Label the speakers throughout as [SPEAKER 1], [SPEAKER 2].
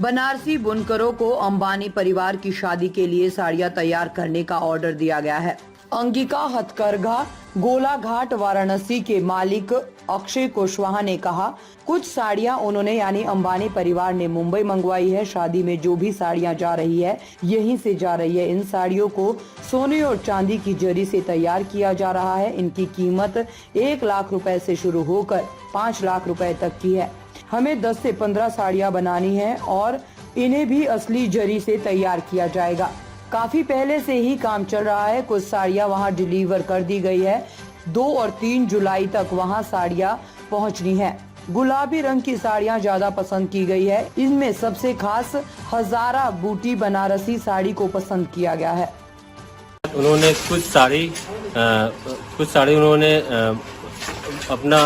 [SPEAKER 1] बनारसी बुनकरों को अंबानी परिवार की शादी के लिए साड़ियां तैयार करने का ऑर्डर दिया गया है। अंगिका हथकरघा गोलाघाट वाराणसी के मालिक अक्षय कुशवाहा ने कहा, कुछ साड़ियां उन्होंने यानी अंबानी परिवार ने मुंबई मंगवाई है। शादी में जो भी साड़ियां जा रही है यहीं से जा रही है। इन साड़ियों को सोने और चांदी की जरी से तैयार किया जा रहा है। इनकी कीमत 1 लाख रुपए से शुरू होकर 5 लाख रुपए तक की है। हमें 10 से 15 साड़ियां बनानी है और इन्हें भी असली जरी से तैयार किया जाएगा। काफी पहले से ही काम चल रहा है। कुछ साड़ियां वहां डिलीवर कर दी गई है। 2 और 3 जुलाई तक वहां साड़ियां पहुंचनी है। गुलाबी रंग की साड़ियां ज्यादा पसंद की गई है। इनमें सबसे खास हजारा बूटी बनारसी साड़ी को पसंद किया गया है।
[SPEAKER 2] उन्होंने कुछ साड़ी उन्होंने अपना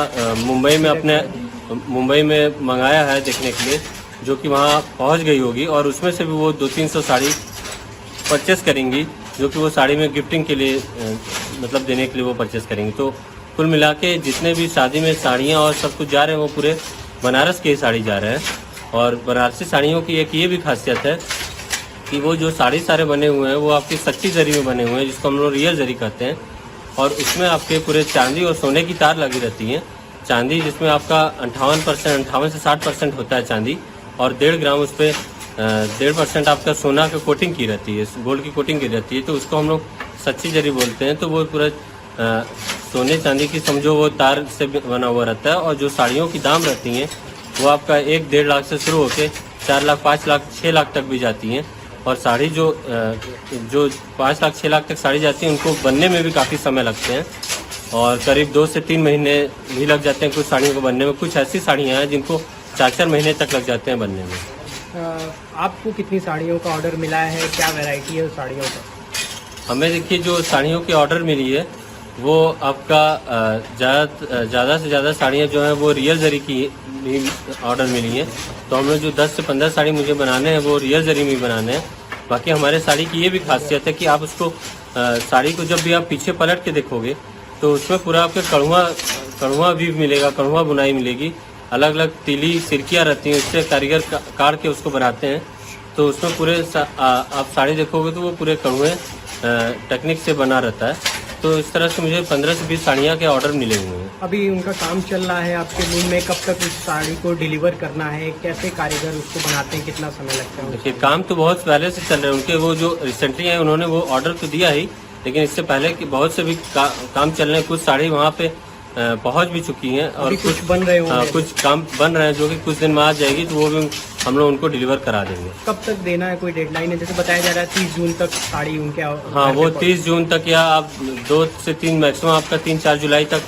[SPEAKER 2] मुंबई में मंगाया है देखने के लिए, जो कि वहाँ पहुँच गई होगी और उसमें से भी वो 200-300 साड़ी परचेस करेंगी, जो कि वो साड़ी में गिफ्टिंग के लिए मतलब देने के लिए वो परचेस करेंगी। तो कुल मिला के जितने भी शादी में साड़ियाँ और सब कुछ जा रहे हैं वो पूरे बनारस के ही साड़ी जा रहे हैं। और बनारसी साड़ियों की एक ये भी खासियत है कि वो जो साड़ी सारे बने हुए हैं वो आपकी सच्ची जरी में बने हुए हैं, जिसको हम लोग रियल जरी कहते हैं। और उसमें आपके पूरे चांदी और सोने की तार लगी रहती है। चांदी जिसमें आपका 58% से 60% होता है चांदी, और 1.5 ग्राम उस पर 1.5% आपका सोना का कोटिंग की रहती है, गोल्ड की कोटिंग की रहती है। तो उसको हम लोग सच्ची जरी बोलते हैं। तो वो पूरा सोने चांदी की समझो वो तार से बना हुआ रहता है। और जो साड़ियों की दाम रहती हैं वो आपका 1-1.5 लाख से शुरू होकर 4 लाख, 5 लाख, 6 लाख तक भी जाती हैं। और साड़ी जो 5 लाख, 6 लाख तक साड़ी जाती है उनको बनने में भी काफ़ी समय लगते हैं और करीब 2 से 3 महीने भी लग जाते हैं कुछ साड़ियों को बनने में। कुछ ऐसी साड़ियाँ हैं जिनको 4-4 महीने तक लग जाते हैं बनने में।
[SPEAKER 3] आपको कितनी साड़ियों का ऑर्डर मिला है, क्या वैरायटी है उस साड़ियों का?
[SPEAKER 2] हमें देखिए जो साड़ियों की ऑर्डर मिली है वो आपका ज़्यादा से ज़्यादा साड़ियाँ जो हैं वो रियल जरी की भी ऑर्डर मिली हैं। तो हम लोग जो 10 से 15 साड़ी मुझे बनाने हैं वो रियल जरी में बनाने हैं। बाकी हमारे साड़ी की ये भी खासियत है कि आप उसको साड़ी को जब भी आप पीछे पलट के देखोगे तो उसमें पूरा आपके कढ़ुआ भी मिलेगा, कढ़ुआ बुनाई मिलेगी। अलग अलग तीली सिरकियाँ रहती हैं, उससे कारीगर काट के उसको बनाते हैं। तो उसमें पूरे आप साड़ी देखोगे तो वो पूरे कढ़ुए टेक्निक से बना रहता है। तो इस तरह से मुझे 15 से 20 साड़ियाँ के ऑर्डर मिले हुए हैं।
[SPEAKER 3] अभी उनका काम चल रहा है आपके रूम में, कब तक उस साड़ी को डिलीवर करना है, कैसे कारीगर उसको बनाते हैं, कितना समय लगता है?
[SPEAKER 2] देखिए काम तो बहुत पहले से चल रहे हैं उनके। वो जो रिसेंटली है उन्होंने वो ऑर्डर तो दिया ही, लेकिन इससे पहले कि बहुत से भी काम चल रहे हैं। कुछ साड़ी वहाँ पे पहुँच भी चुकी हैं और
[SPEAKER 3] कुछ बन रहे हैं,
[SPEAKER 2] कुछ काम बन रहे हैं जो कि कुछ दिन में आ जाएगी। तो वो भी हम लोग उनको डिलीवर करा देंगे।
[SPEAKER 3] कब तक देना है, कोई डेडलाइन है? जैसे बताया जा रहा है 30 जून तक साड़ी उनके।
[SPEAKER 2] हाँ, वो 30 जून तक या आप 2 से 3 मैक्सिमम आपका 3-4 जुलाई तक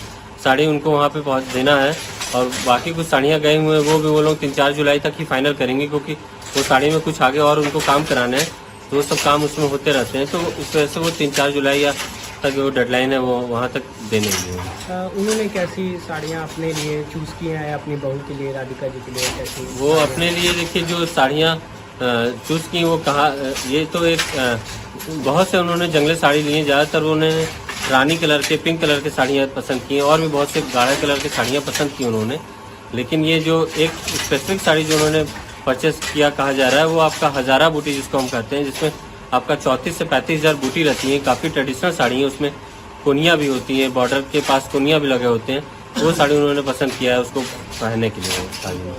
[SPEAKER 2] साड़ी उनको वहाँ पे पहुँच देना है। और बाकी कुछ साड़ियाँ गए हुए हैं वो भी वो लोग 3-4 जुलाई तक ही फाइनल करेंगे, क्योंकि वो साड़ी में कुछ आगे और उनको काम कराने हैं। तो वो सब काम उसमें होते रहते हैं। तो इस वजह से वो 3-4 जुलाई या तक वो डेडलाइन है वो वहाँ तक देने के लिए।
[SPEAKER 3] उन्होंने कैसी साड़ियाँ अपने लिए चूज़ की हैं, अपनी बहू के लिए, राधिका जी के लिए कैसी?
[SPEAKER 2] वो अपने लिए देखिए जो साड़ियाँ चूज़ की वो कहा, ये तो एक बहुत से उन्होंने जंगली साड़ी ली हैं। ज़्यादातर उन्होंने रानी कलर के, पिंक कलर के साड़ियाँ पसंद की हैं और भी बहुत से गाढ़े कलर की साड़ियाँ पसंद की उन्होंने। लेकिन ये जो एक स्पेसिफिक साड़ी जो उन्होंने परचेस किया कहा जा रहा है वो आपका हजारा बूटी जिसको हम कहते हैं, जिसमें आपका 34 से 35 हज़ार बूटी रहती है। काफ़ी ट्रेडिशनल साड़ी है, उसमें कोनियाँ भी होती हैं, बॉर्डर के पास कोनियाँ भी लगे होते हैं। वो साड़ी उन्होंने पसंद किया है उसको पहनने के लिए साड़ी में।